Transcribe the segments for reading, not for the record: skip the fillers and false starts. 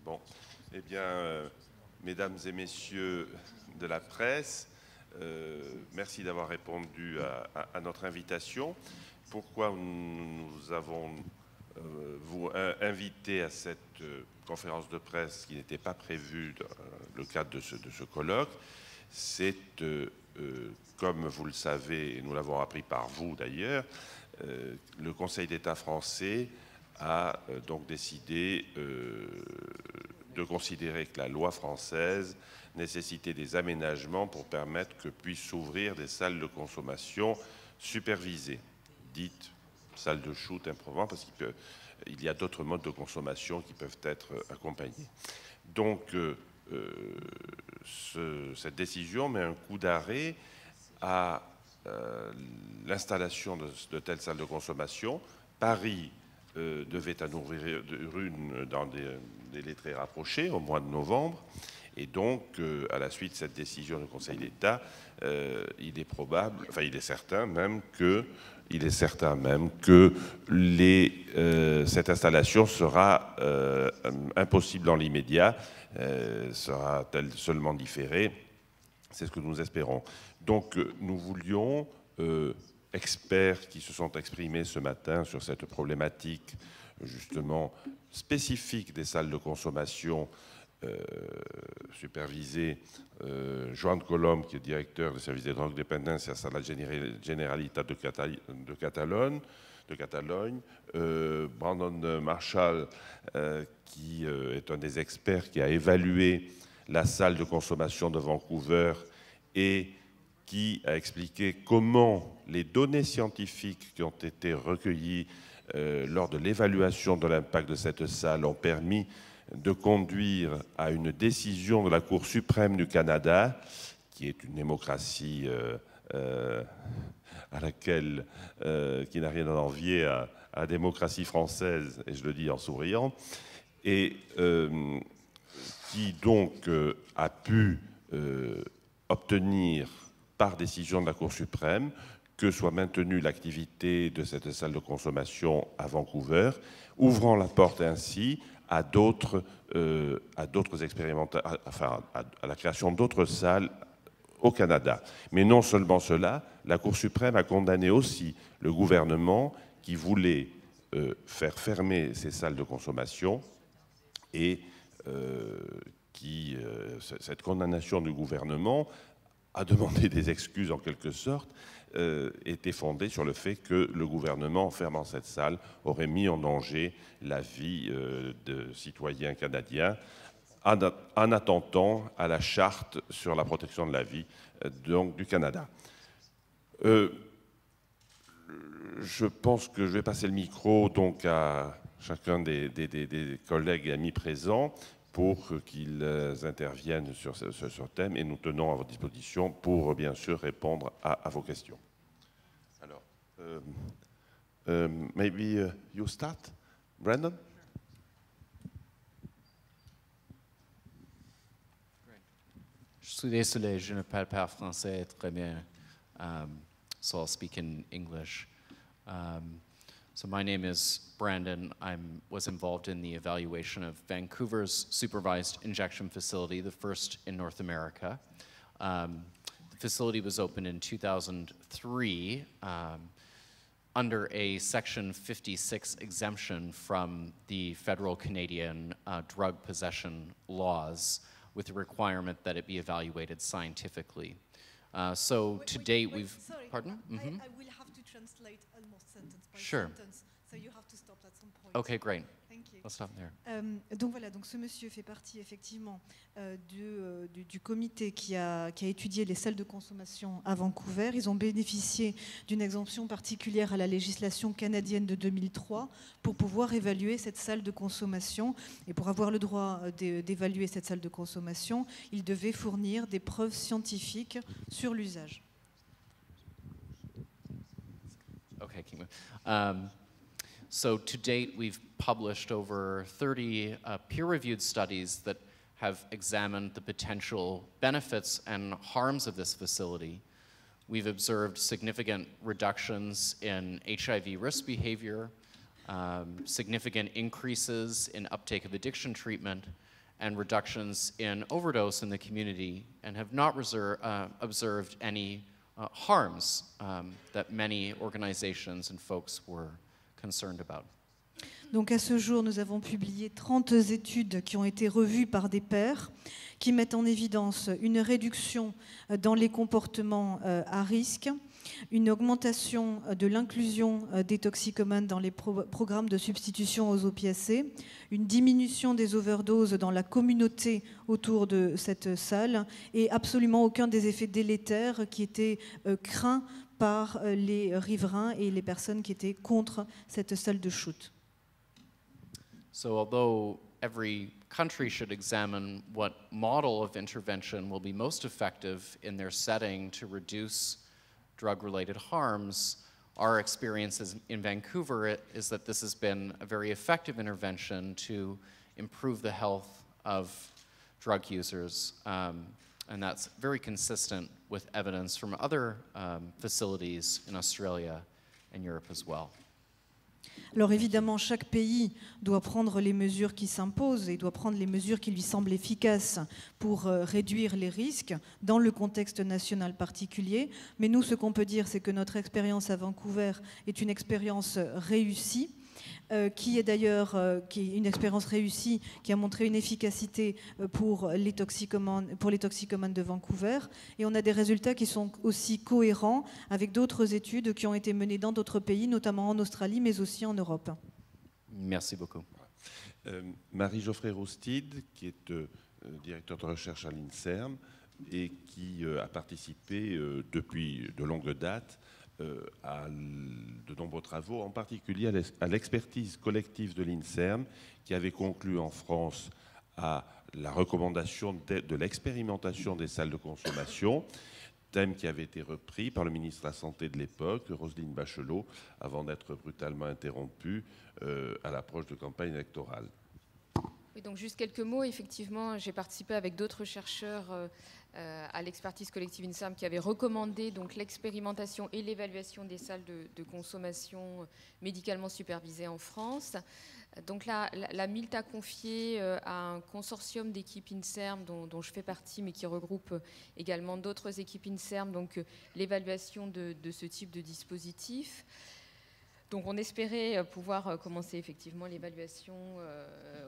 Bon, eh bien, mesdames et messieurs de la presse, merci d'avoir répondu à notre invitation. Pourquoi nous avons vous invité à cette conférence de presse qui n'était pas prévue dans le cadre de ce colloque? C'est, comme vous le savez, et nous l'avons appris par vous d'ailleurs, le Conseil d'État français a donc décidé de considérer que la loi française nécessitait des aménagements pour permettre que puissent s'ouvrir des salles de consommation supervisées, dites salles de shoot improbable, parce qu'il y a d'autres modes de consommation qui peuvent être accompagnés. Donc, cette décision met un coup d'arrêt à l'installation de telles salles de consommation. Paris devait en ouvrir une dans des délais très rapprochés, au mois de novembre. Et donc, à la suite de cette décision du Conseil d'État, il est probable, enfin il est certain même que cette installation sera impossible dans l'immédiat, sera-t-elle seulement différée? C'est ce que nous espérons. Donc, nous voulions, experts qui se sont exprimés ce matin sur cette problématique, justement, spécifique des salles de consommation supervisées, Joan Colom, qui est directeur du service des drogues dépendance à la Generalitat de Catalogne, Brandon Marshall, qui est un des experts qui a évalué la salle de consommation de Vancouver et qui a expliqué comment les données scientifiques qui ont été recueillies lors de l'évaluation de l'impact de cette salle ont permis de conduire à une décision de la Cour suprême du Canada, qui est une démocratie à laquelle, qui n'a rien à envier à la démocratie française, et je le dis en souriant, et qui donc a pu obtenir par décision de la Cour suprême que soit maintenue l'activité de cette salle de consommation à Vancouver, ouvrant la porte ainsi à d'autres expérimentations, enfin à la création d'autres salles au Canada. Mais non seulement cela, la Cour suprême a condamné aussi le gouvernement qui voulait faire fermer ces salles de consommation et cette condamnation du gouvernement a demandé des excuses en quelque sorte, était fondée sur le fait que le gouvernement, en fermant cette salle, aurait mis en danger la vie de citoyens canadiens en attentant à la charte sur la protection de la vie donc, du Canada. Je pense que je vais passer le micro donc, à chacun des collègues et amis présents pour qu'ils interviennent sur ce thème, et nous tenons à votre disposition pour, bien sûr, répondre à vos questions. Alors, maybe you start, Brandon? Je suis désolé, je ne parle pas français très bien, so I'll speak in English. So my name is Brandon. I was involved in the evaluation of Vancouver's supervised injection facility, the first in North America. The facility was opened in 2003 under a Section 56 exemption from the federal Canadian drug possession laws with the requirement that it be evaluated scientifically. So to date, we've... Sorry, pardon? I will have to translate almost sentence by Sure. sentence, so you have to stop at some point. Okay, great. Thank you. Let's stop there. Donc voilà, donc ce monsieur fait partie effectivement du comité qui a étudié les salles de consommation à Vancouver. Ils ont bénéficié d'une exemption particulière à la législation canadienne de 2003 pour pouvoir évaluer cette salle de consommation. Et pour avoir le droit d'évaluer cette salle de consommation, ils devaient fournir des preuves scientifiques sur l'usage. Okay, keep moving. So to date, we've published over 30 peer-reviewed studies that have examined the potential benefits and harms of this facility. We've observed significant reductions in HIV risk behavior, significant increases in uptake of addiction treatment, and reductions in overdose in the community, and have not observed any harms that many organizations and folks were concerned about. Donc à ce jour, nous avons publié 30 études qui ont été revues par des pairs qui mettent en évidence une réduction dans les comportements à risque, une augmentation de l'inclusion des toxicomanes dans les programmes de substitution aux opiacés, une diminution des overdoses dans la communauté autour de cette salle et absolument aucun des effets délétères qui étaient craints par les riverains et les personnes qui étaient contre cette salle de shoot. So although every country should examine what model of intervention will be most effective in their setting to reduce drug-related harms, our experience in Vancouver is that this has been a very effective intervention to improve the health of drug users, and that's very consistent with evidence from other facilities in Australia and Europe as well. Alors évidemment, chaque pays doit prendre les mesures qui s'imposent et doit prendre les mesures qui lui semblent efficaces pour réduire les risques dans le contexte national particulier. Mais nous, ce qu'on peut dire, c'est que notre expérience à Vancouver est une expérience réussie, qui est d'ailleurs une expérience réussie, qui a montré une efficacité pour les toxicomanes de Vancouver. Et on a des résultats qui sont aussi cohérents avec d'autres études qui ont été menées dans d'autres pays, notamment en Australie, mais aussi en Europe. Merci beaucoup. Marie-Geoffrey Roustid, qui est directeur de recherche à l'INSERM et qui a participé depuis de longue date à de nombreux travaux, en particulier à l'expertise collective de l'INSERM, qui avait conclu en France à la recommandation de l'expérimentation des salles de consommation, thème qui avait été repris par le ministre de la Santé de l'époque, Roselyne Bachelot, avant d'être brutalement interrompu à l'approche de campagne électorale. Oui, donc juste quelques mots. Effectivement, j'ai participé avec d'autres chercheurs à l'expertise collective INSERM qui avait recommandé donc l'expérimentation et l'évaluation des salles de consommation médicalement supervisées en France. Donc là, la MILT a confié à un consortium d'équipes INSERM dont je fais partie, mais qui regroupe également d'autres équipes INSERM, donc l'évaluation de ce type de dispositif. Donc on espérait pouvoir commencer effectivement l'évaluation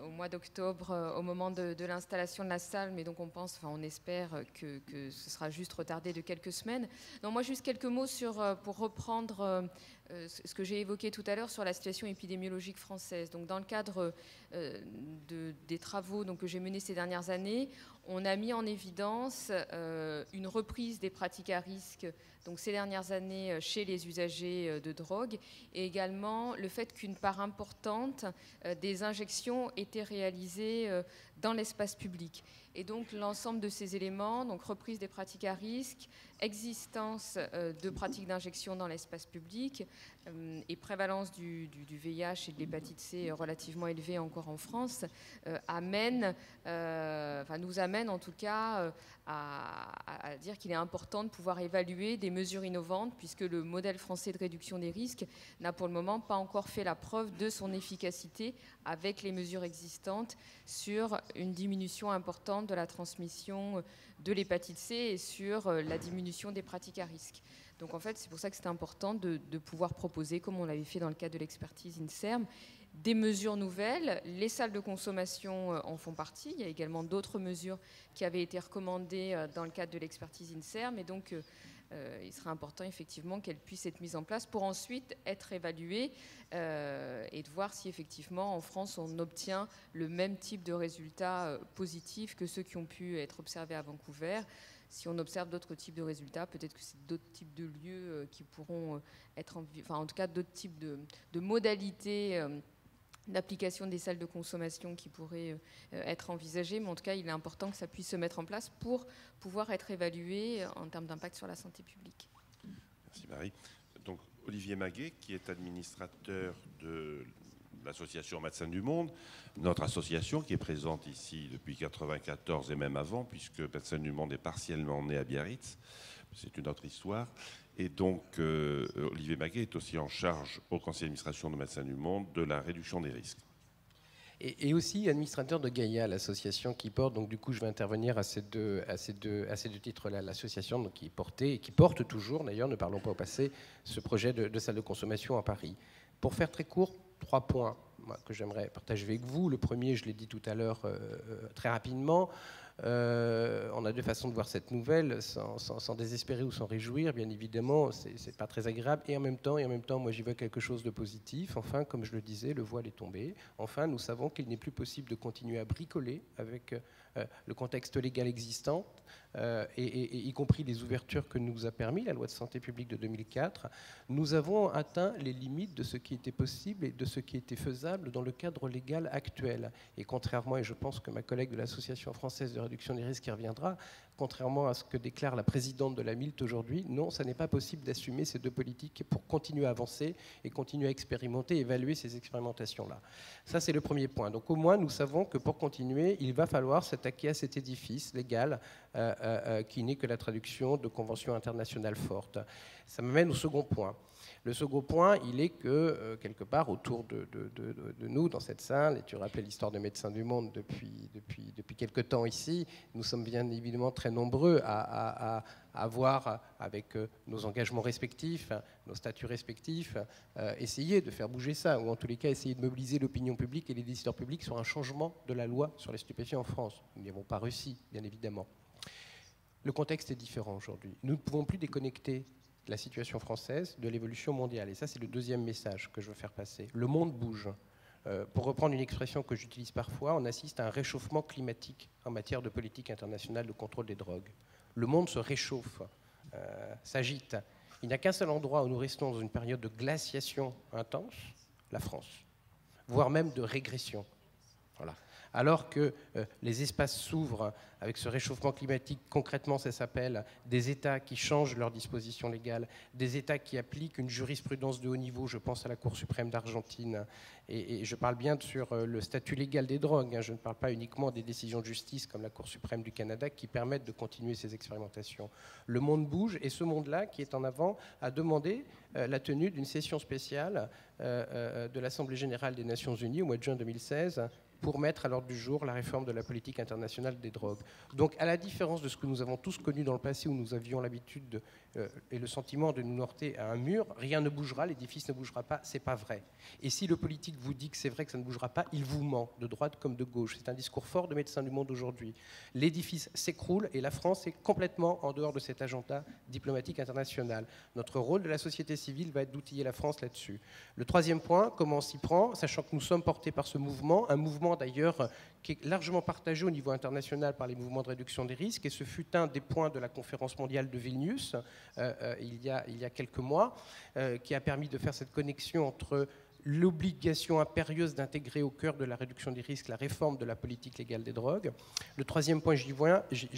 au mois d'octobre, au moment de l'installation de la salle, mais donc on espère que ce sera juste retardé de quelques semaines. Non, moi juste quelques mots pour reprendre ce que j'ai évoqué tout à l'heure sur la situation épidémiologique française. Donc dans le cadre des travaux que j'ai menés ces dernières années, on a mis en évidence une reprise des pratiques à risque donc ces dernières années chez les usagers de drogue, et également le fait qu'une part importante des injections était réalisée dans l'espace public. Et donc l'ensemble de ces éléments, donc reprise des pratiques à risque, existence de pratiques d'injection dans l'espace public et prévalence du VIH et de l'hépatite C relativement élevée encore en France, nous amène en tout cas à dire qu'il est important de pouvoir évaluer des mesures innovantes, puisque le modèle français de réduction des risques n'a pour le moment pas encore fait la preuve de son efficacité avec les mesures existantes sur une diminution importante de la transmission de l'hépatite C et sur la diminution des pratiques à risque. Donc en fait, c'est pour ça que c'est important de pouvoir proposer, comme on l'avait fait dans le cadre de l'expertise INSERM, des mesures nouvelles. Les salles de consommation en font partie. Il y a également d'autres mesures qui avaient été recommandées dans le cadre de l'expertise INSERM. Et donc, il serait important effectivement qu'elles puissent être mises en place pour ensuite être évaluées et de voir si effectivement en France on obtient le même type de résultats positifs que ceux qui ont pu être observés à Vancouver. Si on observe d'autres types de résultats, peut-être que c'est d'autres types de lieux qui pourront être, en tout cas d'autres types de modalités d'application des salles de consommation qui pourraient être envisagées, mais en tout cas il est important que ça puisse se mettre en place pour pouvoir être évalué en termes d'impact sur la santé publique. Merci Marie. Donc Olivier Maguet, qui est administrateur de l'association Médecins du Monde, notre association qui est présente ici depuis 1994 et même avant, puisque Médecins du Monde est partiellement né à Biarritz, c'est une autre histoire. Et donc, Olivier Maguet est aussi en charge au conseil d'administration de Médecins du Monde de la réduction des risques. et aussi administrateur de Gaïa, l'association qui porte, donc du coup je vais intervenir à ces deux titres-là, l'association donc, qui portait, et qui porte toujours d'ailleurs, ne parlons pas au passé, ce projet de salle de consommation à Paris. Pour faire très court, 3 points que j'aimerais partager avec vous. Le premier, je l'ai dit tout à l'heure très rapidement, on a deux façons de voir cette nouvelle, sans désespérer ou sans réjouir, bien évidemment, c'est pas très agréable, et en même temps, moi j'y vois quelque chose de positif. Enfin, comme je le disais, le voile est tombé. Enfin, nous savons qu'il n'est plus possible de continuer à bricoler avec le contexte légal existant, et y compris les ouvertures que nous a permis la loi de santé publique de 2004. Nous avons atteint les limites de ce qui était possible et de ce qui était faisable dans le cadre légal actuel. Et contrairement, et je pense que ma collègue de l'Association française de réduction des risques y reviendra, contrairement à ce que déclare la présidente de la MILT aujourd'hui, non, ça n'est pas possible d'assumer ces deux politiques pour continuer à avancer et continuer à expérimenter, évaluer ces expérimentations-là. Ça, c'est le premier point. Donc au moins, nous savons que pour continuer, il va falloir s'attaquer à cet édifice légal qui n'est que la traduction de conventions internationales fortes. Ça m'amène au second point. Le second point, il est que, quelque part, autour de nous, dans cette salle, et tu rappelais l'histoire de Médecins du Monde depuis quelque temps ici, nous sommes bien évidemment très nombreux à avoir, avec nos engagements respectifs, nos statuts respectifs, essayer de faire bouger ça, ou en tous les cas essayer de mobiliser l'opinion publique et les décideurs publics sur un changement de la loi sur les stupéfiants en France. Nous n'y avons pas réussi, bien évidemment. Le contexte est différent aujourd'hui. Nous ne pouvons plus déconnecter la situation française de l'évolution mondiale. Et ça, c'est le deuxième message que je veux faire passer. Le monde bouge. Pour reprendre une expression que j'utilise parfois, on assiste à un réchauffement climatique en matière de politique internationale de contrôle des drogues. Le monde se réchauffe, s'agite. Il n'y a qu'un seul endroit où nous restons dans une période de glaciation intense, la France, voire même de régression. Voilà. Alors que les espaces s'ouvrent avec ce réchauffement climatique, concrètement ça s'appelle des États qui changent leurs dispositions légales, des États qui appliquent une jurisprudence de haut niveau, je pense à la Cour suprême d'Argentine, et je parle bien sur le statut légal des drogues, hein, je ne parle pas uniquement des décisions de justice comme la Cour suprême du Canada qui permettent de continuer ces expérimentations. Le monde bouge, et ce monde-là qui est en avant a demandé la tenue d'une session spéciale de l'Assemblée générale des Nations Unies au mois de juin 2016 pour mettre à l'ordre du jour la réforme de la politique internationale des drogues. Donc, à la différence de ce que nous avons tous connu dans le passé, où nous avions l'habitude et le sentiment de nous heurter à un mur, rien ne bougera, l'édifice ne bougera pas, c'est pas vrai. Et si le politique vous dit que c'est vrai que ça ne bougera pas, il vous ment, de droite comme de gauche. C'est un discours fort de Médecins du Monde aujourd'hui. L'édifice s'écroule et la France est complètement en dehors de cet agenda diplomatique international. Notre rôle de la société civile va être d'outiller la France là-dessus. Le troisième point, comment on s'y prend, sachant que nous sommes portés par ce mouvement, un mouvement d'ailleurs qui est largement partagé au niveau international par les mouvements de réduction des risques, et ce fut un des points de la conférence mondiale de Vilnius il y a quelques mois, qui a permis de faire cette connexion entre l'obligation impérieuse d'intégrer au cœur de la réduction des risques la réforme de la politique légale des drogues. Le troisième point, j'y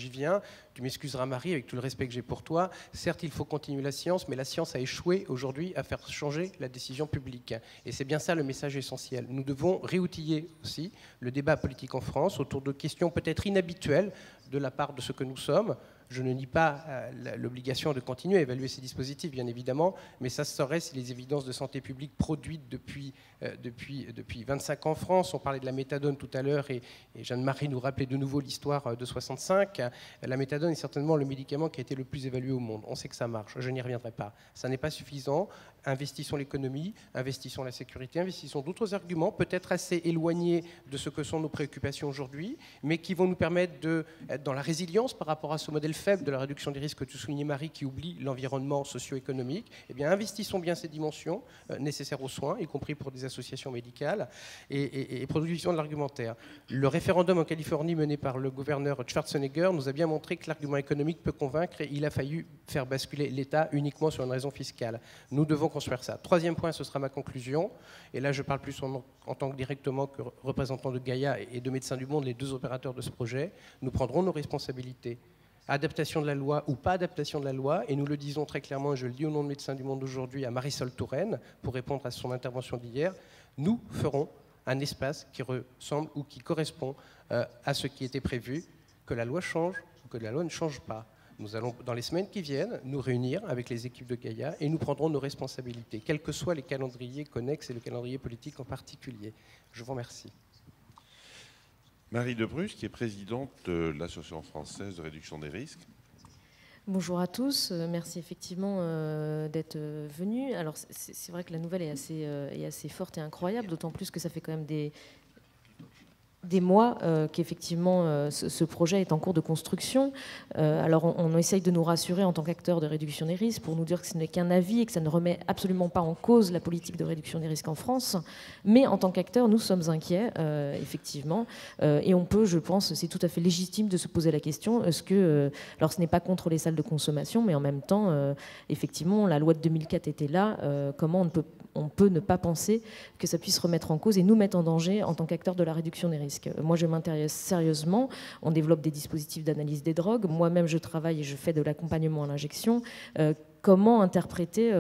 viens, tu m'excuseras Marie, avec tout le respect que j'ai pour toi, certes il faut continuer la science, mais la science a échoué aujourd'hui à faire changer la décision publique. Et c'est bien ça le message essentiel. Nous devons réoutiller aussi le débat politique en France autour de questions peut-être inhabituelles de la part de ce que nous sommes. Je ne nie pas l'obligation de continuer à évaluer ces dispositifs, bien évidemment, mais ça se saurait si les évidences de santé publique produites depuis 25 ans en France, on parlait de la méthadone tout à l'heure, et Jeanne-Marie nous rappelait de nouveau l'histoire de 65, la méthadone est certainement le médicament qui a été le plus évalué au monde. On sait que ça marche, je n'y reviendrai pas. Ça n'est pas suffisant. Investissons l'économie, investissons la sécurité, investissons d'autres arguments, peut-être assez éloignés de ce que sont nos préoccupations aujourd'hui, mais qui vont nous permettre d'être dans la résilience par rapport à ce modèle faible de la réduction des risques que tu soulignais, Marie, qui oublie l'environnement socio-économique. Eh bien, investissons bien ces dimensions nécessaires aux soins, y compris pour des associations médicales, et produisons de l'argumentaire. Le référendum en Californie mené par le gouverneur Schwarzenegger nous a bien montré que l'argument économique peut convaincre, et il a fallu faire basculer l'État uniquement sur une raison fiscale. Nous devons construire ça. Troisième point, ce sera ma conclusion, et là je parle plus en tant que directement que représentant de Gaïa et de Médecins du Monde, les deux opérateurs de ce projet. Nous prendrons nos responsabilités. Adaptation de la loi ou pas adaptation de la loi, et nous le disons très clairement, et je le dis au nom de Médecins du Monde aujourd'hui à Marisol Touraine, pour répondre à son intervention d'hier, nous ferons un espace qui ressemble ou qui correspond à ce qui était prévu, que la loi change ou que la loi ne change pas. Nous allons, dans les semaines qui viennent, nous réunir avec les équipes de Gaïa et nous prendrons nos responsabilités, quels que soient les calendriers connexes et le calendrier politique en particulier. Je vous remercie. Marie Debrus, qui est présidente de l'Association française de réduction des risques. Bonjour à tous, merci effectivement d'être venus. Alors c'est vrai que la nouvelle est assez forte et incroyable, d'autant plus que ça fait quand même des mois qu'effectivement ce projet est en cours de construction. Alors on essaye de nous rassurer en tant qu'acteurs de réduction des risques pour nous dire que ce n'est qu'un avis et que ça ne remet absolument pas en cause la politique de réduction des risques en France. Mais en tant qu'acteurs, nous sommes inquiets, effectivement. Et on peut, je pense, c'est tout à fait légitime de se poser la question, est-ce que, alors ce n'est pas contre les salles de consommation, mais en même temps, effectivement, la loi de 2004 était là, comment on peut ne pas penser que ça puisse remettre en cause et nous mettre en danger en tant qu'acteurs de la réduction des risques. Moi, je m'intéresse sérieusement. On développe des dispositifs d'analyse des drogues. Moi-même, je travaille et je fais de l'accompagnement à l'injection. Comment interpréter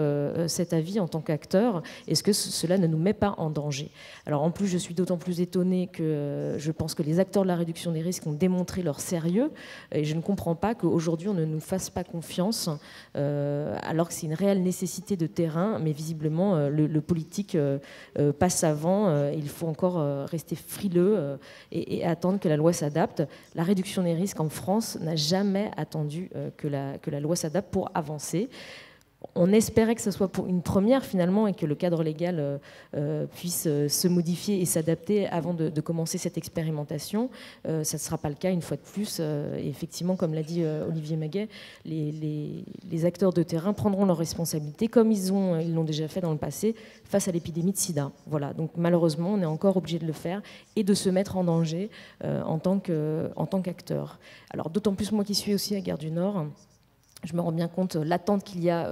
cet avis en tant qu'acteur? Est-ce que cela ne nous met pas en danger? Alors en plus, je suis d'autant plus étonnée que je pense que les acteurs de la réduction des risques ont démontré leur sérieux et je ne comprends pas qu'aujourd'hui on ne nous fasse pas confiance alors que c'est une réelle nécessité de terrain, mais visiblement le politique passe avant. Il faut encore rester frileux et attendre que la loi s'adapte. La réduction des risques en France n'a jamais attendu que la loi s'adapte pour avancer. On espérait que ce soit pour une première finalement et que le cadre légal puisse se modifier et s'adapter avant de commencer cette expérimentation. Ça ne sera pas le cas une fois de plus. Et effectivement, comme l'a dit Olivier Maguet, les acteurs de terrain prendront leurs responsabilités comme ils l'ont déjà fait dans le passé face à l'épidémie de sida. Voilà. Donc malheureusement, on est encore obligé de le faire et de se mettre en danger en tant qu'acteur. Alors d'autant plus moi qui suis aussi à Gare du Nord, je me rends bien compte l'attente qu'il y a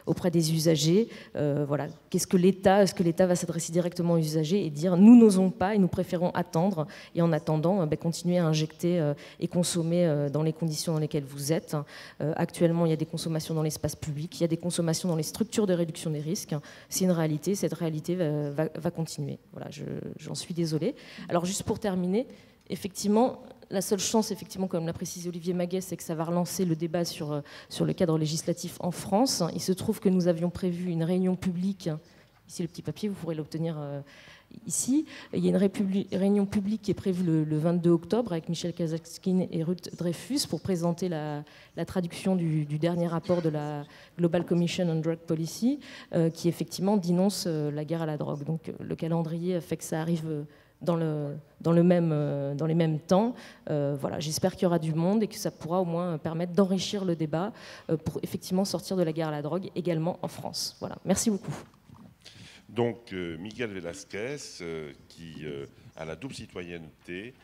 auprès des usagers. Voilà. Est-ce que l'État va s'adresser directement aux usagers et dire nous n'osons pas et nous préférons attendre et en attendant continuer à injecter et consommer dans les conditions dans lesquelles vous êtes. Actuellement, il y a des consommations dans l'espace public, il y a des consommations dans les structures de réduction des risques. C'est une réalité, cette réalité va continuer. Voilà, j'en suis désolée. Alors juste pour terminer, effectivement, la seule chance, effectivement, comme l'a précisé Olivier Maguet, c'est que ça va relancer le débat sur le cadre législatif en France. Il se trouve que nous avions prévu une réunion publique, ici le petit papier, vous pourrez l'obtenir ici. Il y a une réunion publique qui est prévue le 22 octobre avec Michel Kazakine et Ruth Dreyfus pour présenter la traduction du dernier rapport de la Global Commission on Drug Policy qui, effectivement, dénonce la guerre à la drogue. Donc le calendrier fait que ça arrive dans les mêmes temps. Voilà, j'espère qu'il y aura du monde et que ça pourra au moins permettre d'enrichir le débat pour effectivement sortir de la guerre à la drogue également en France. Voilà, merci beaucoup. Donc Miguel Velasquez, qui a la double citoyenneté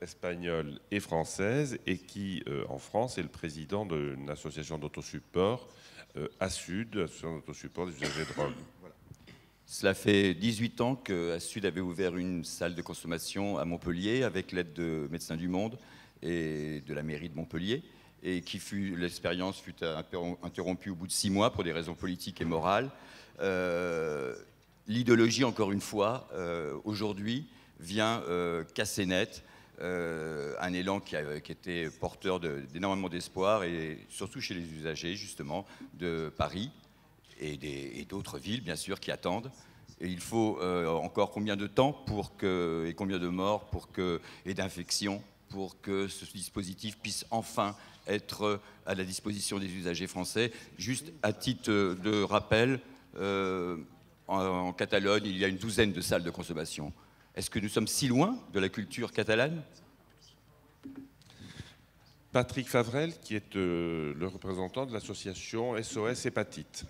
espagnole et française et qui, en France, est le président d'une association d'autosupport, ASUD, association d'autosupport des usagers de drogue. Voilà. Cela fait 18 ans que ASUD avait ouvert une salle de consommation à Montpellier avec l'aide de Médecins du Monde et de la mairie de Montpellier, et l'expérience fut interrompue au bout de 6 mois pour des raisons politiques et morales. L'idéologie, encore une fois, aujourd'hui, vient casser net un élan qui était porteur d'énormément d'espoir, et surtout chez les usagers, justement, de Paris et d'autres villes, bien sûr, qui attendent. Et il faut encore combien de temps et combien de morts et d'infections pour que ce dispositif puisse enfin être à la disposition des usagers français. Juste à titre de rappel, en Catalogne, il y a une douzaine de salles de consommation. Est-ce que nous sommes si loin de la culture catalane ? Patrick Favrel, qui est le représentant de l'association SOS Hépatite.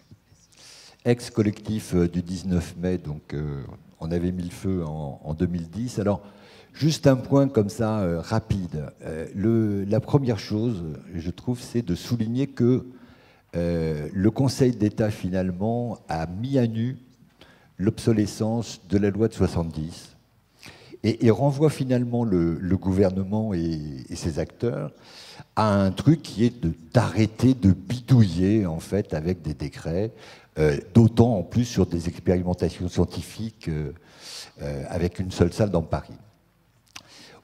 Ex-collectif du 19 mai, donc on avait mis le feu en 2010. Alors, juste un point comme ça, rapide. La première chose, je trouve, c'est de souligner que le Conseil d'État, finalement, a mis à nu l'obsolescence de la loi de 70 et renvoie finalement le gouvernement et ses acteurs à un truc qui est d'arrêter de bidouiller, en fait, avec des décrets, d'autant en plus sur des expérimentations scientifiques avec une seule salle dans Paris.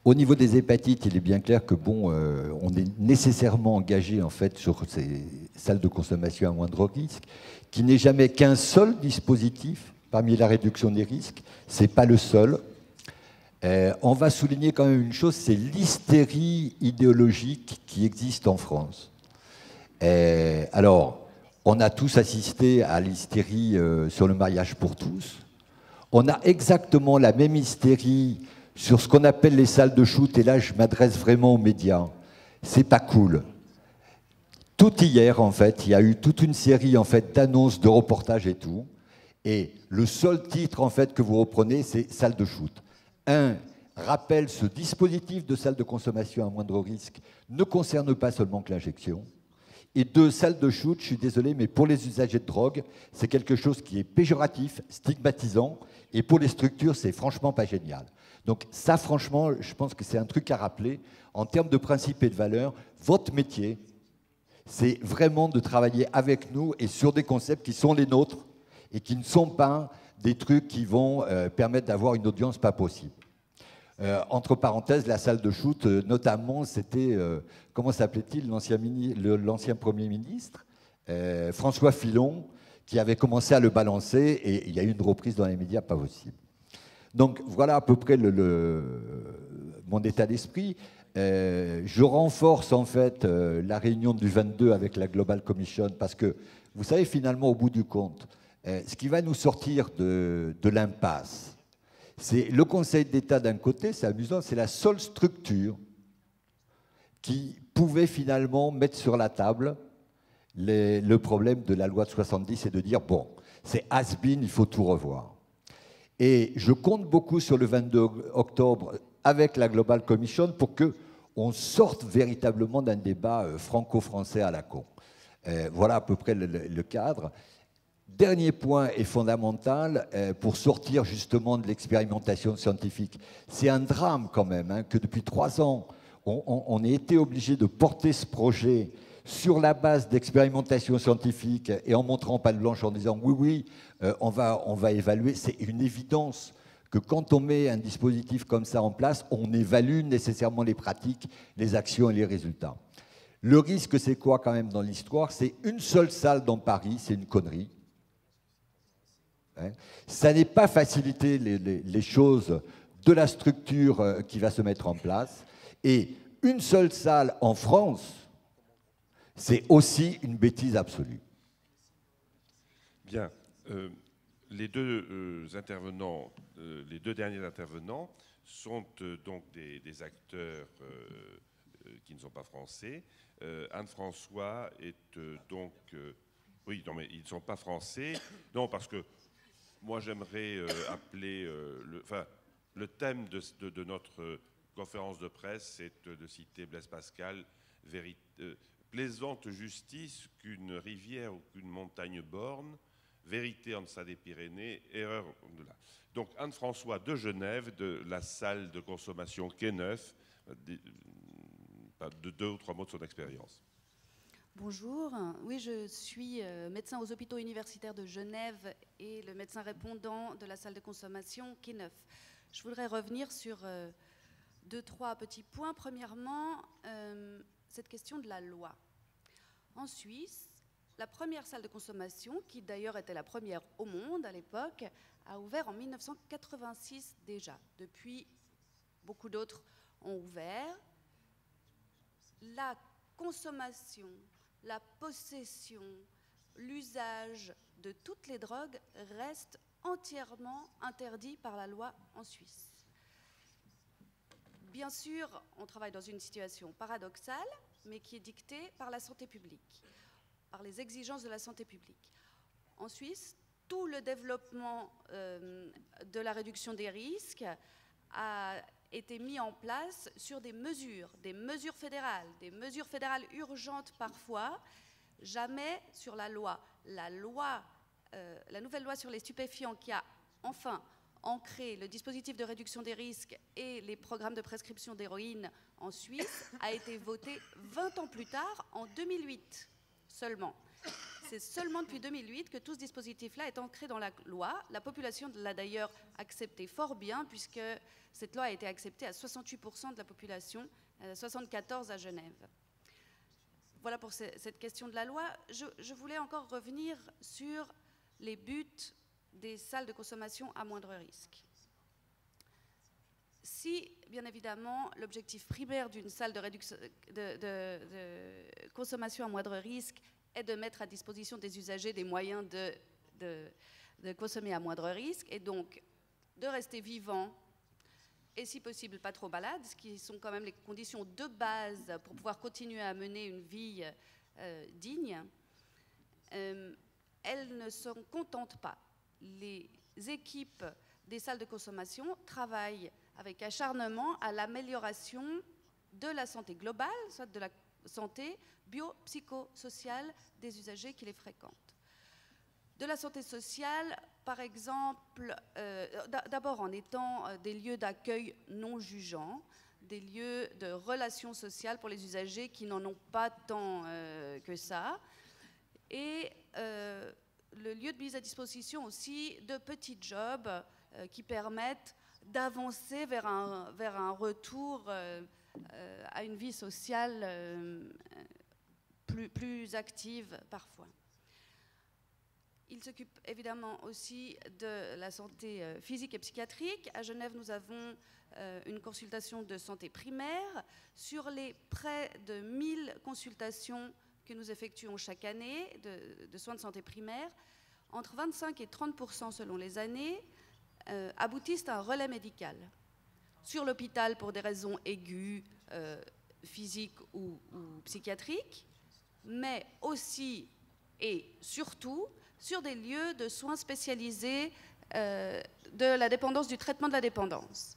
Au niveau des hépatites, il est bien clair que on est nécessairement engagé en fait sur ces salles de consommation à moindre risque, qui n'est jamais qu'un seul dispositif parmi la réduction des risques. C'est pas le seul. On va souligner quand même une chose, c'est l'hystérie idéologique qui existe en France. Alors, on a tous assisté à l'hystérie sur le mariage pour tous. On a exactement la même hystérie sur ce qu'on appelle les salles de shoot, et là je m'adresse vraiment aux médias. C'est pas cool. Tout hier, en fait, il y a eu toute une série en fait, d'annonces, de reportages et tout. Et le seul titre en fait, que vous reprenez, c'est salle de shoot. Un rappelle ce dispositif de salle de consommation à moindre risque ne concerne pas seulement que l'injection. Et deux, salle de shoot, je suis désolé, mais pour les usagers de drogue, c'est quelque chose qui est péjoratif, stigmatisant, et pour les structures, c'est franchement pas génial. Donc ça, franchement, je pense que c'est un truc à rappeler. En termes de principes et de valeurs, votre métier, c'est vraiment de travailler avec nous et sur des concepts qui sont les nôtres et qui ne sont pas des trucs qui vont permettre d'avoir une audience pas possible. Entre parenthèses, la salle de shoot, notamment, c'était, comment s'appelait-il, l'ancien Premier ministre, François Fillon, qui avait commencé à le balancer, et il y a eu une reprise dans les médias pas possible. Donc voilà à peu près mon état d'esprit. Je renforce en fait la réunion du 22 avec la Global Commission, parce que, vous savez, finalement, au bout du compte, ce qui va nous sortir de l'impasse, c'est le Conseil d'État d'un côté, c'est amusant, c'est la seule structure qui pouvait finalement mettre sur la table le problème de la loi de 70 et de dire, bon, c'est has-been, il faut tout revoir. Et je compte beaucoup sur le 22 octobre avec la Global Commission pour qu'on sorte véritablement d'un débat franco-français à la con. Voilà à peu près le cadre. Dernier point et fondamental pour sortir justement de l'expérimentation scientifique. C'est un drame quand même hein, que depuis 3 ans, on ait été obligé de porter ce projet sur la base d'expérimentation scientifique et en montrant patte blanche en disant oui, on va évaluer. C'est une évidence que quand on met un dispositif comme ça en place, on évalue nécessairement les pratiques, les actions et les résultats. Le risque, c'est quoi quand même dans l'histoire? C'est une seule salle dans Paris, c'est une connerie. Ça n'est pas faciliter les choses de la structure qui va se mettre en place. Et une seule salle en France, c'est aussi une bêtise absolue. Bien. Les deux intervenants, les deux derniers intervenants sont donc des acteurs qui ne sont pas français. Anne-François est donc... oui, non, mais ils ne sont pas français. Non, parce que moi, j'aimerais appeler... le thème de notre conférence de presse, c'est de citer Blaise Pascal, plaisante justice qu'une rivière ou qu'une montagne borne, vérité en deçà des Pyrénées, erreur au-delà. Donc Anne-François de Genève, de la salle de consommation Quai Neuf, de 2 ou 3 mots de son expérience. Bonjour, oui, je suis médecin aux hôpitaux universitaires de Genève et le médecin répondant de la salle de consommation Quai Neuf. Je voudrais revenir sur 2-3 petits points. Premièrement, cette question de la loi. En Suisse, la première salle de consommation, qui d'ailleurs était la première au monde à l'époque, a ouvert en 1986 déjà. Depuis, beaucoup d'autres ont ouvert. La consommation, la possession, l'usage de toutes les drogues reste entièrement interdit par la loi en Suisse. Bien sûr, on travaille dans une situation paradoxale, mais qui est dictée par la santé publique, par les exigences de la santé publique. En Suisse, tout le développement de la réduction des risques a été mis en place sur des mesures fédérales urgentes parfois, jamais sur la loi. La nouvelle loi sur les stupéfiants qui a enfin ancré le dispositif de réduction des risques et les programmes de prescription d'héroïne en Suisse a été votée 20 ans plus tard, en 2008 seulement. C'est seulement depuis 2008 que tout ce dispositif-là est ancré dans la loi. La population l'a d'ailleurs accepté fort bien, puisque cette loi a été acceptée à 68% de la population, 74% à Genève. Voilà pour cette question de la loi. Je voulais encore revenir sur les buts des salles de consommation à moindre risque. Si, bien évidemment, l'objectif primaire d'une salle de consommation à moindre risque est de mettre à disposition des usagers des moyens de consommer à moindre risque, et donc de rester vivant et si possible pas trop malade, ce qui sont quand même les conditions de base pour pouvoir continuer à mener une vie digne, elles ne s'en contentent pas. Les équipes des salles de consommation travaillent avec acharnement à l'amélioration de la santé globale, soit de la santé bio-psychosociale des usagers qui les fréquentent. De la santé sociale, par exemple, d'abord en étant des lieux d'accueil non jugeants, des lieux de relations sociales pour les usagers qui n'en ont pas tant que ça, et le lieu de mise à disposition aussi de petits jobs qui permettent d'avancer vers un retour à une vie sociale plus active parfois. Il s'occupe évidemment aussi de la santé physique et psychiatrique. À Genève, nous avons une consultation de santé primaire. Sur les près de 1000 consultations que nous effectuons chaque année de soins de santé primaire, entre 25 et 30% selon les années, aboutissent à un relais médical. Sur l'hôpital pour des raisons aiguës, physiques ou psychiatriques, mais aussi et surtout sur des lieux de soins spécialisés de la dépendance, du traitement de la dépendance.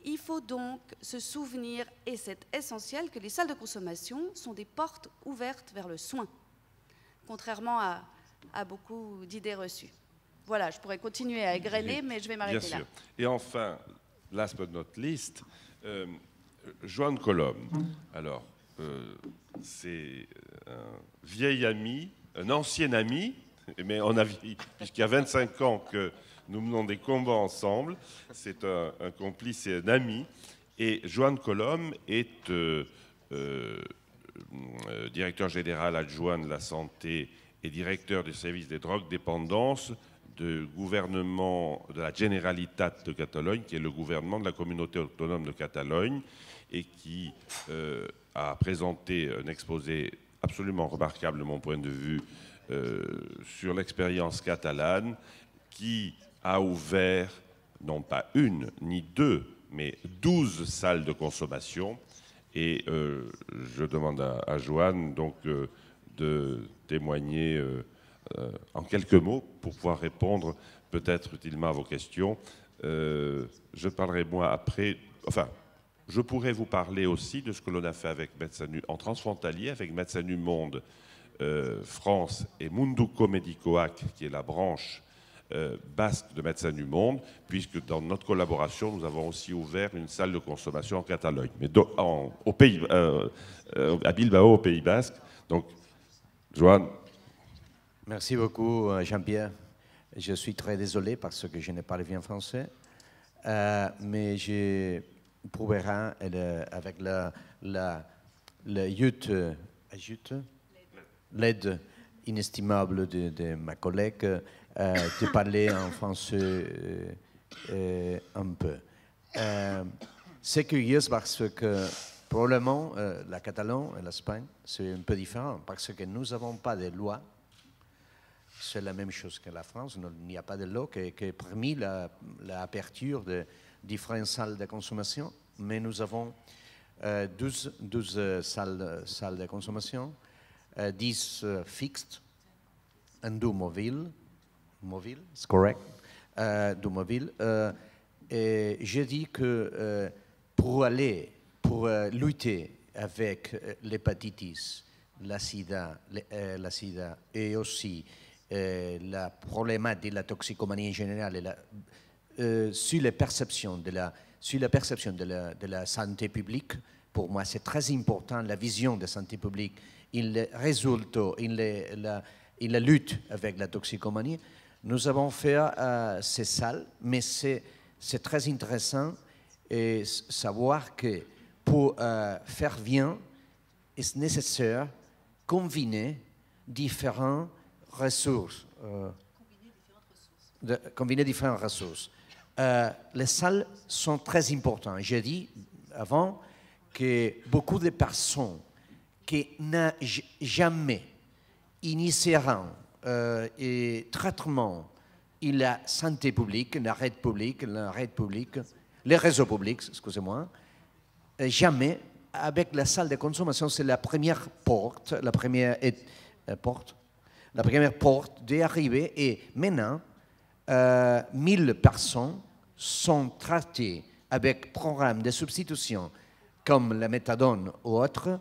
Il faut donc se souvenir, et c'est essentiel, que les salles de consommation sont des portes ouvertes vers le soin, contrairement à beaucoup d'idées reçues. Voilà, je pourrais continuer à égrener, mais je vais m'arrêter là. Bien sûr. Et enfin, last but not least, Joan Colom. Alors, c'est un vieil ami, un ancien ami, mais on a vieilli, puisqu'il y a 25 ans que nous menons des combats ensemble. C'est un complice et un ami. Et Joan Colom est directeur général adjoint de la santé et directeur du service des drogues dépendances du gouvernement de la Generalitat de Catalogne, qui est le gouvernement de la communauté autonome de Catalogne, et qui a présenté un exposé absolument remarquable de mon point de vue sur l'expérience catalane, qui a ouvert non pas une ni deux, mais 12 salles de consommation. Et je demande à Joan donc de témoigner en quelques mots pour pouvoir répondre peut-être utilement à vos questions. Je parlerai moi après, enfin, je pourrais vous parler aussi de ce que l'on a fait avec Médecins en transfrontalier, avec Médecins du Monde France et Munduco Medicoac, qui est la branche basque de Médecins du Monde, puisque dans notre collaboration, nous avons aussi ouvert une salle de consommation en Catalogne, mais à Bilbao, au Pays Basque. Donc, Joan. Merci beaucoup, Jean-Pierre. Je suis très désolé parce que je ne parle bien français, mais je prouverai avec l'aide inestimable de ma collègue de parler en français un peu. C'est curieux parce que probablement la Catalogne et l'Espagne, c'est un peu différent parce que nous n'avons pas de loi. C'est la même chose que la France, il n'y a pas de loi qui a permis l'aperture de différentes salles de consommation, mais nous avons 12 salles de consommation, 10 fixed, et 2 mobiles, c'est correct, 2 mobiles. Et je dis que pour lutter avec l'hépatitis, la sida et aussi la problématique de la toxicomanie en général, sur la perception de la santé publique, pour moi c'est très important, la vision de santé publique, il résulte, il la lutte avec la toxicomanie. Nous avons fait ces salles, mais c'est très intéressant de savoir que pour faire bien, il est nécessaire de combiner différentes ressources. les salles sont très importantes. J'ai dit avant que beaucoup de personnes qui n'ont jamais initieront et traitement et la santé publique, la règle publique, les réseaux publics, excusez-moi, jamais, avec la salle de consommation, c'est la première porte, la première porte d'arrivée. Et maintenant, 1000 personnes sont traitées avec programme de substitution comme la méthadone ou autre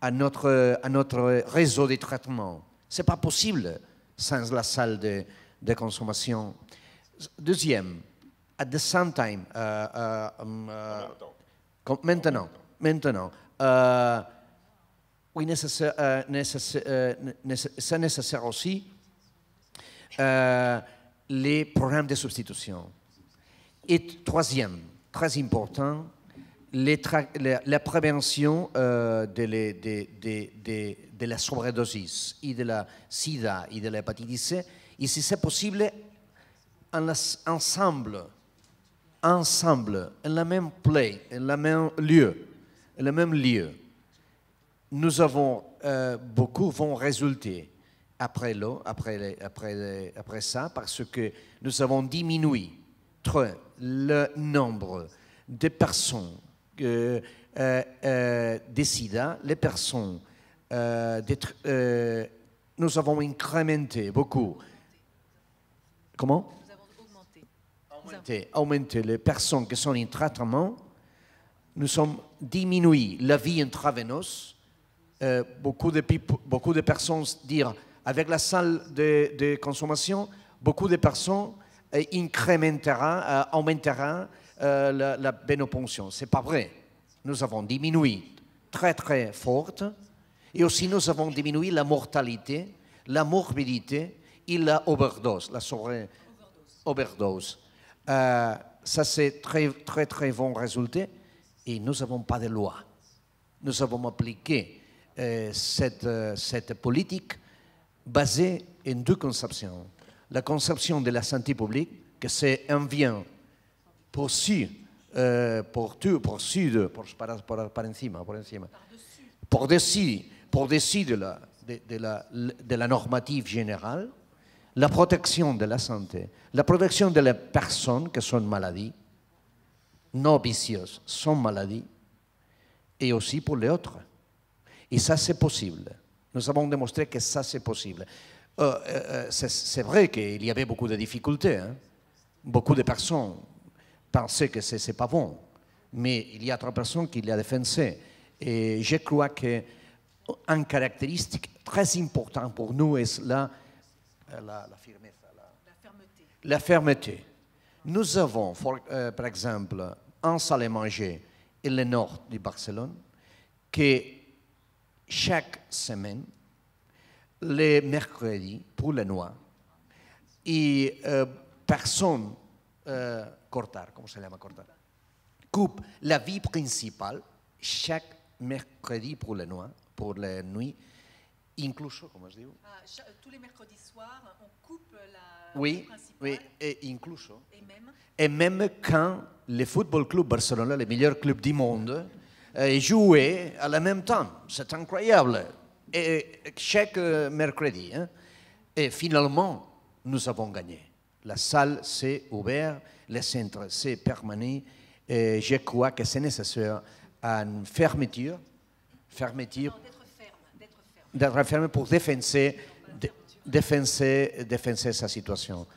à notre réseau de traitement. Ce n'est pas possible sans la salle de consommation. Deuxième, at the same time, maintenant, oui, c'est nécessaire aussi les programmes de substitution. Et troisième, très important, la prévention de la sobredosis et de la sida et de l'hépatite C. Et si c'est possible, ensemble, en la même place, en le même lieu, nous avons beaucoup vont résulter après ça, parce que nous avons diminué le nombre de personnes des sida, les personnes, nous avons incrémenté beaucoup. Comment? Augmenter les personnes qui sont en traitement. Nous avons diminué la vie intraveineuse. Beaucoup de personnes disent, avec la salle de consommation, beaucoup de personnes augmenteront la bénoponction. Ce n'est pas vrai. Nous avons diminué très très forte, et aussi nous avons diminué la mortalité, la morbidité et la overdose, overdose. Ça c'est très très très bon résultat, et nous n'avons pas de loi. Nous avons appliqué cette politique basée en deux conceptions. La conception de la santé publique, que c'est un bien por dessus de la normative générale, la protection de la santé, la protection de les personnes qui sont maladies, non vicieuses, sont maladies, et aussi pour les autres. Et ça, c'est possible. Nous avons démontré que ça, c'est possible. C'est vrai qu'il y avait beaucoup de difficultés. Hein? Beaucoup de personnes pensaient que ce n'est pas bon. Mais il y a 3 personnes qui l'ont défendu. Et je crois qu'une caractéristique très importante pour nous est la fermeté. Nous avons, par exemple, en salle à manger et le nord de Barcelone, que chaque semaine, les mercredis, pour les noirs, et personne, cortar, comment ça s'appelle cortar, coupe la vie principale chaque mercredi pour les noirs, pour les nuits, incluso, comment je dis? Tous les mercredis soirs, on coupe la vie principale. Oui, et incluso. Et même quand le Football Club Barcelone, le meilleur club du monde, jouait à la même temps. C'est incroyable. Et chaque mercredi. Hein, et finalement, nous avons gagné. La salle s'est ouverte, le centre s'est permanent. Et je crois que c'est nécessaire une fermeture. D'être ferme pour défendre sa situation.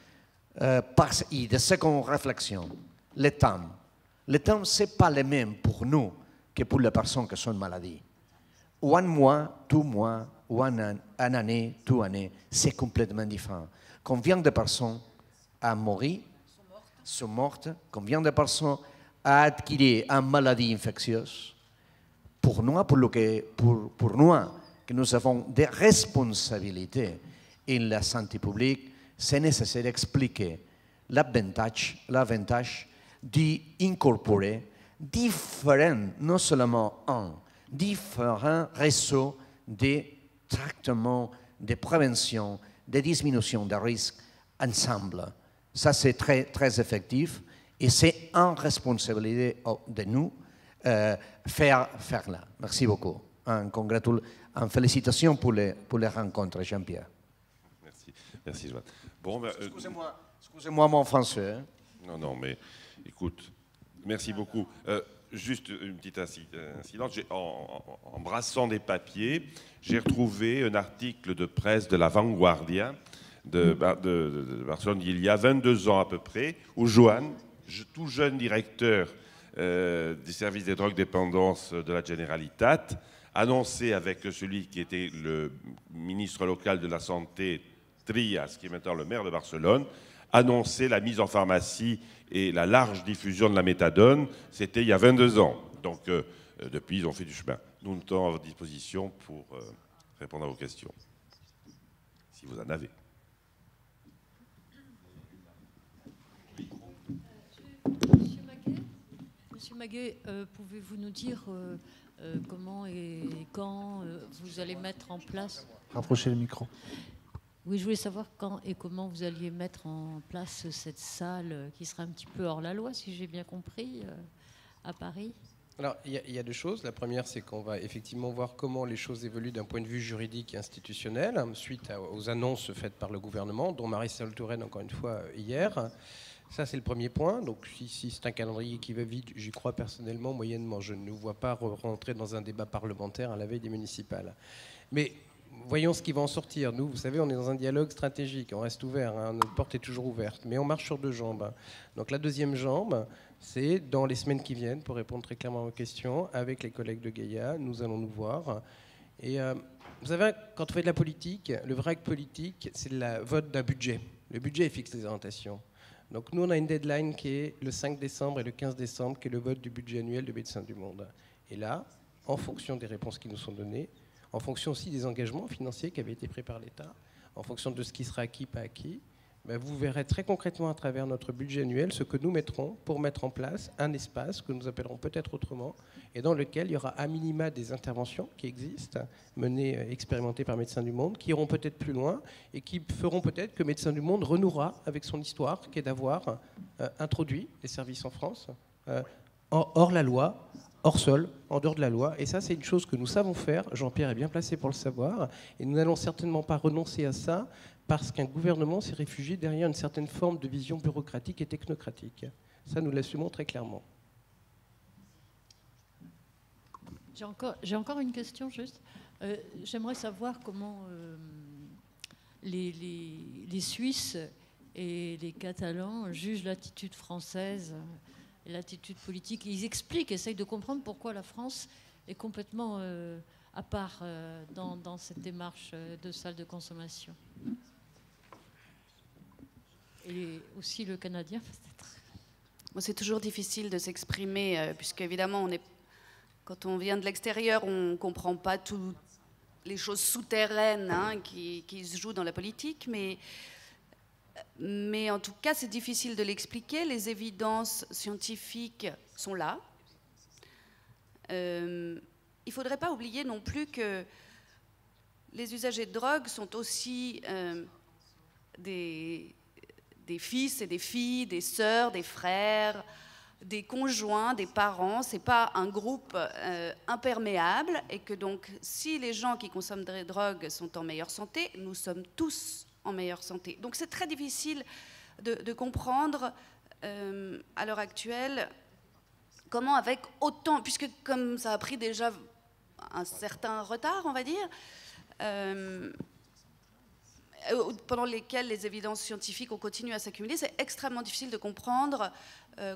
Et de seconde réflexion, le temps. Le temps, ce n'est pas le même pour nous que pour les personnes qui sont maladies. 1 mois, 2 mois, ou une année, 2 années, c'est complètement différent. Combien de personnes ont mouru, sont mortes, combien de personnes ont adquis une maladie infectieuse? Pour nous, que nous avons des responsabilités en la santé publique, c'est nécessaire d'expliquer l'avantage d'incorporer différents, non seulement différents réseaux de traitement, de prévention, de diminution des risques ensemble. Ça, c'est très, très effectif. Et c'est une responsabilité de nous faire là. Merci beaucoup. En félicitations pour les rencontres, Jean-Pierre. Merci. Merci, Joanne. Bon, Excusez-moi mon français. Hein. Non, mais écoute, merci beaucoup. Juste une petite incidence. En brassant des papiers, j'ai retrouvé un article de presse de La Vanguardia de Barcelone il y a 22 ans à peu près, où Joan, tout jeune directeur du service des drogues dépendance de la Generalitat, annonçait avec celui qui était le ministre local de la Santé, Trias, qui est maintenant le maire de Barcelone, annonçait la mise en pharmacie et la large diffusion de la méthadone. C'était il y a 22 ans. Donc, depuis, ils ont fait du chemin. Nous nous tenons à votre disposition pour répondre à vos questions, si vous en avez. Monsieur Maguet, pouvez-vous nous dire comment et quand vous allez mettre en place... Rapprochez le micro. Oui, je voulais savoir quand et comment vous alliez mettre en place cette salle qui sera un petit peu hors la loi, si j'ai bien compris, à Paris. Alors, il y a deux choses. La première, c'est qu'on va effectivement voir comment les choses évoluent d'un point de vue juridique et institutionnel, suite aux annonces faites par le gouvernement, dont Marisol Touraine, encore une fois, hier. Ça, c'est le premier point. Donc, si c'est un calendrier qui va vite, j'y crois personnellement, moyennement. Je ne nous vois pas rentrer dans un débat parlementaire à la veille des municipales. Mais voyons ce qui va en sortir. Nous, vous savez, on est dans un dialogue stratégique. On reste ouvert, hein, notre porte est toujours ouverte. Mais on marche sur deux jambes. Donc, la deuxième jambe, c'est dans les semaines qui viennent, pour répondre très clairement à vos questions, avec les collègues de Gaïa, nous allons nous voir. Et vous savez, quand on fait de la politique, le vrai acte politique, c'est le vote d'un budget. Le budget fixe les orientations. Donc nous, on a une deadline qui est le 5 décembre et le 15 décembre, qui est le vote du budget annuel de Médecins du Monde. Et là, en fonction des réponses qui nous sont données, en fonction aussi des engagements financiers qui avaient été pris par l'État, en fonction de ce qui sera acquis, pas acquis, ben vous verrez très concrètement à travers notre budget annuel ce que nous mettrons pour mettre en place un espace que nous appellerons peut-être autrement et dans lequel il y aura à minima des interventions qui existent, menées, expérimentées par Médecins du Monde, qui iront peut-être plus loin et qui feront peut-être que Médecins du Monde renouera avec son histoire, qui est d'avoir introduit les services en France hors la loi, hors sol, en dehors de la loi. Et ça, c'est une chose que nous savons faire. Jean-Pierre est bien placé pour le savoir. Et nous n'allons certainement pas renoncer à ça parce qu'un gouvernement s'est réfugié derrière une certaine forme de vision bureaucratique et technocratique. Ça, nous l'assumons très clairement. J'ai encore une question, juste. J'aimerais savoir comment les Suisses et les Catalans jugent l'attitude française et l'attitude politique. Ils expliquent, essayent de comprendre pourquoi la France est complètement à part dans cette démarche de salle de consommation. Et aussi le Canadien, peut-être. Bon, c'est toujours difficile de s'exprimer, puisque évidemment, quand on vient de l'extérieur, on ne comprend pas toutes les choses souterraines qui se jouent dans la politique, mais en tout cas, c'est difficile de l'expliquer. Les évidences scientifiques sont là. Il ne faudrait pas oublier non plus que les usagers de drogue sont aussi des fils et des filles, des sœurs, des frères, des conjoints, des parents. Ce n'est pas un groupe imperméable, et que donc, si les gens qui consomment des drogues sont en meilleure santé, nous sommes tous en meilleure santé. Donc c'est très difficile de comprendre à l'heure actuelle comment, avec autant, puisque comme ça a pris déjà un certain retard, on va dire, pendant lesquels les évidences scientifiques ont continué à s'accumuler, c'est extrêmement difficile de comprendre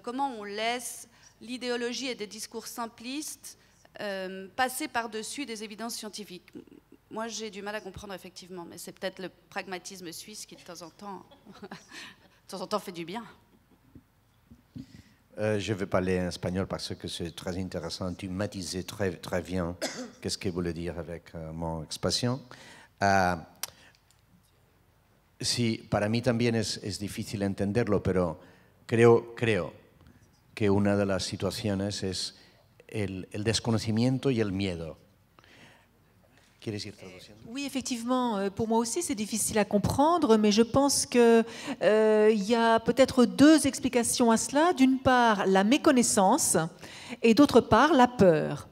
comment on laisse l'idéologie et des discours simplistes passer par-dessus des évidences scientifiques. Moi, j'ai du mal à comprendre, effectivement, mais c'est peut-être le pragmatisme suisse qui, de temps en temps, fait du bien. Je vais parler en espagnol parce que c'est très intéressant. Tu m'as dit très, très bien qu'est-ce que je voulais dire avec mon expression. Sí, para mí también es difícil entenderlo, pero creo que una de las situaciones es el desconocimiento y el miedo. ¿Quieres ir traduciendo? Oui, effectivement, pour moi aussi, c'est difficile à comprendre, mais je pense qu'il y a peut-être deux explications à cela. D'une part, la méconnaissance et d'autre part, la peur.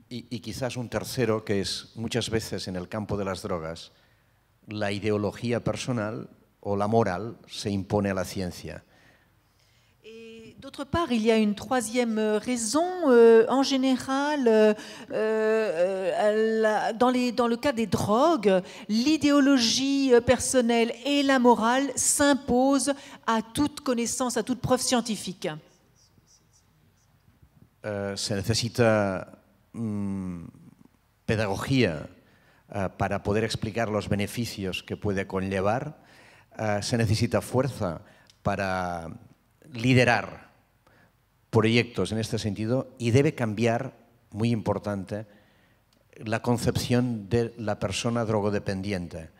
Y quizás un tercero, que es muchas veces en el campo de las drogas, la ideología personal o la moral se impone a la ciencia. D'autre part, il y a une troisième raison. En général, dans le cas des drogues, l'idéologie personnelle et la morale s'imposent à toute connaissance, à toute preuve scientifique. Se necesita pedagogía para poder explicar los beneficios que puede conllevar. Se necesita fuerza para liderar proyectos en este sentido y debe cambiar, muy importante, la concepción de la persona drogodependiente.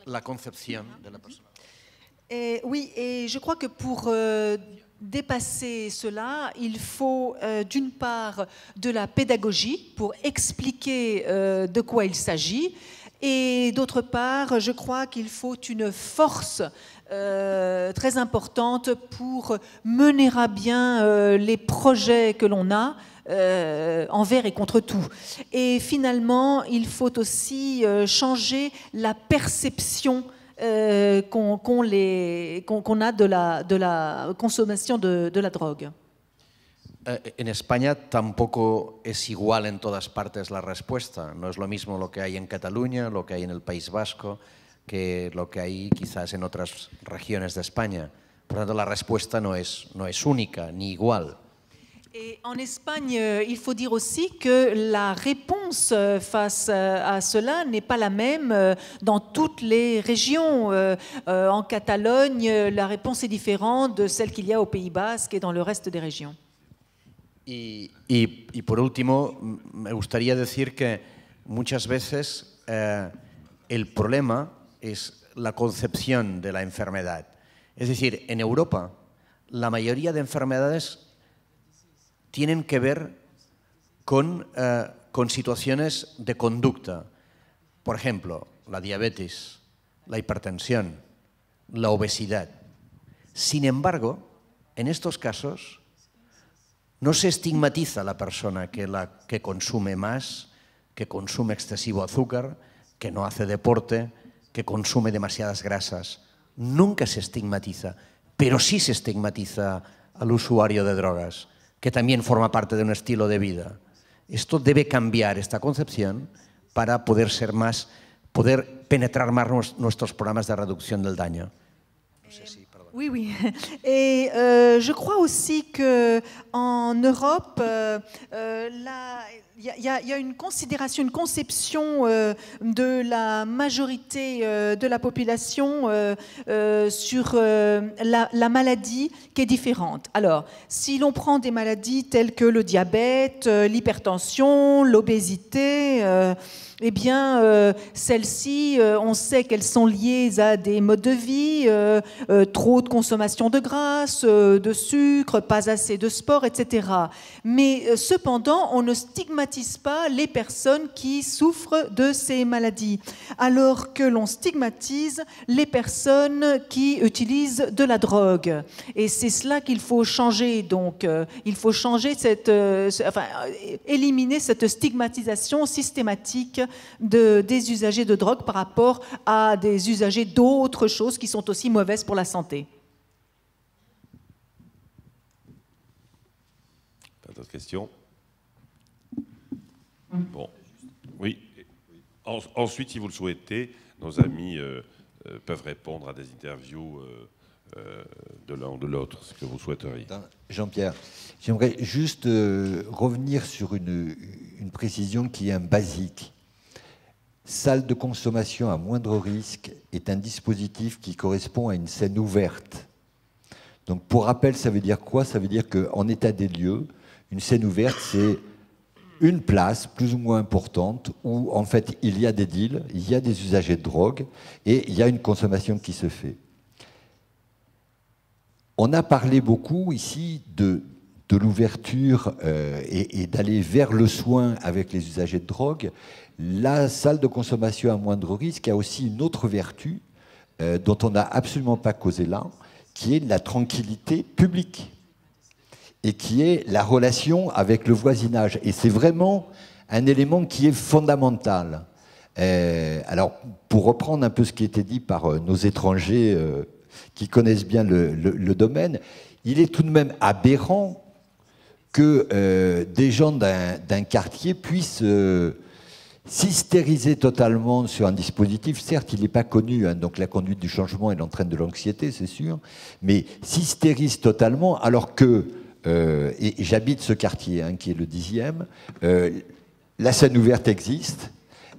La concepción de la persona. Oui, et je crois que pour dépasser cela, il faut d'une part de la pédagogie pour expliquer de quoi il s'agit, et d'autre part, je crois qu'il faut une force très importante pour mener à bien les projets que l'on a envers et contre tout. Et finalement, il faut aussi changer la perception qu'on a de la consommation de la drogue. En España tampoco es igual en todas partes la respuesta. No es lo mismo lo que hay en Cataluña, lo que hay en el País Vasco, que lo que hay quizás en otras regiones de España. Por lo tanto, la respuesta no es única ni igual. Et en Espagne, il faut dire aussi que la réponse face à cela n'est pas la même dans toutes les régions. En Catalogne, la réponse est différente de celle qu'il y a au Pays Basque et dans le reste des régions. Y por último, me gustaría decir que muchas veces el problema es la concepción de la enfermedad. Es decir, en Europa, la mayoría de enfermedades tienen que ver con situaciones de conducta. Por ejemplo, la diabetes, la hipertensión, la obesidad. Sin embargo, en estos casos no se estigmatiza a la persona que consume más, que consume excesivo azúcar, que no hace deporte, que consume demasiadas grasas. Nunca se estigmatiza, pero sí se estigmatiza al usuario de drogas, que también forma parte de un estilo de vida. Esto debe cambiar, esta concepción, para poder penetrar más nuestros programas de reducción del daño. No sé si, perdón. Oui, oui. Et je crois aussi qu'en Europe, il y a une considération, une conception de la majorité de la population sur la maladie qui est différente. Alors, si l'on prend des maladies telles que le diabète, l'hypertension, l'obésité, eh bien, celles-ci, on sait qu'elles sont liées à des modes de vie, trop de consommation de graisse, de sucre, pas assez de sport, etc. Mais cependant, on ne stigmatise pas les personnes qui souffrent de ces maladies, alors que l'on stigmatise les personnes qui utilisent de la drogue. Et c'est cela qu'il faut changer. Donc, il faut changer éliminer cette stigmatisation systématique des usagers de drogue par rapport à des usagers d'autres choses qui sont aussi mauvaises pour la santé. D'autres questions? Bon, oui. Ensuite, si vous le souhaitez, nos amis peuvent répondre à des interviews de l'un ou de l'autre, ce que vous souhaiteriez. Jean-Pierre, j'aimerais juste revenir sur une précision qui est un basique. Salle de consommation à moindre risque est un dispositif qui correspond à une scène ouverte. Donc pour rappel, ça veut dire quoi? Ça veut dire qu'en état des lieux, une scène ouverte, c'est une place plus ou moins importante où en fait il y a des deals, il y a des usagers de drogue et il y a une consommation qui se fait. On a parlé beaucoup ici de de l'ouverture et d'aller vers le soin avec les usagers de drogue, la salle de consommation à moindre risque a aussi une autre vertu dont on n'a absolument pas causé là, qui est la tranquillité publique et qui est la relation avec le voisinage. Et c'est vraiment un élément qui est fondamental. Alors, pour reprendre un peu ce qui a été dit par nos étrangers qui connaissent bien le domaine, il est tout de même aberrant que des gens d'un quartier puissent s'hystériser totalement sur un dispositif. Certes, il n'est pas connu, hein, donc la conduite du changement, elle entraîne de l'anxiété, c'est sûr, mais s'hystérise totalement alors que, et j'habite ce quartier, hein, qui est le 10e, la scène ouverte existe,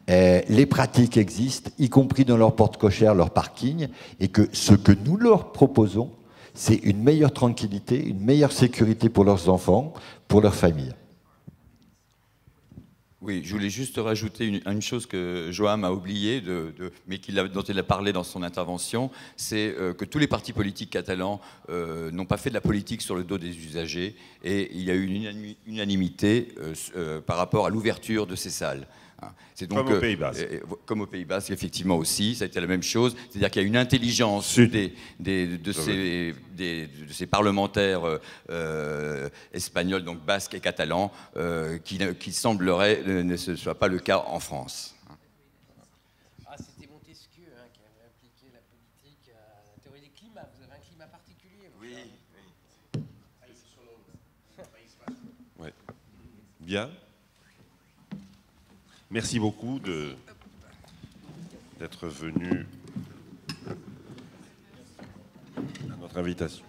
les pratiques existent, y compris dans leur porte cochère, leur parking, et que ce que nous leur proposons, c'est une meilleure tranquillité, une meilleure sécurité pour leurs enfants, pour leur famille. Oui, je voulais juste rajouter une chose que Joam a oublié, mais dont il a parlé dans son intervention, c'est que tous les partis politiques catalans n'ont pas fait de la politique sur le dos des usagers, et il y a eu une unanimité par rapport à l'ouverture de ces salles. C'est donc, comme au Pays Basque. Comme au Pays Basque, effectivement aussi, ça a été la même chose. C'est-à-dire qu'il y a une intelligence de ces parlementaires espagnols, donc basques et catalans, qui semblerait ne soit pas le cas en France. C'était Montesquieu qui avait impliqué la politique à la théorie des climats. Vous avez un climat particulier. Oui. Ouais. Bien. Merci beaucoup d'être venu à notre invitation.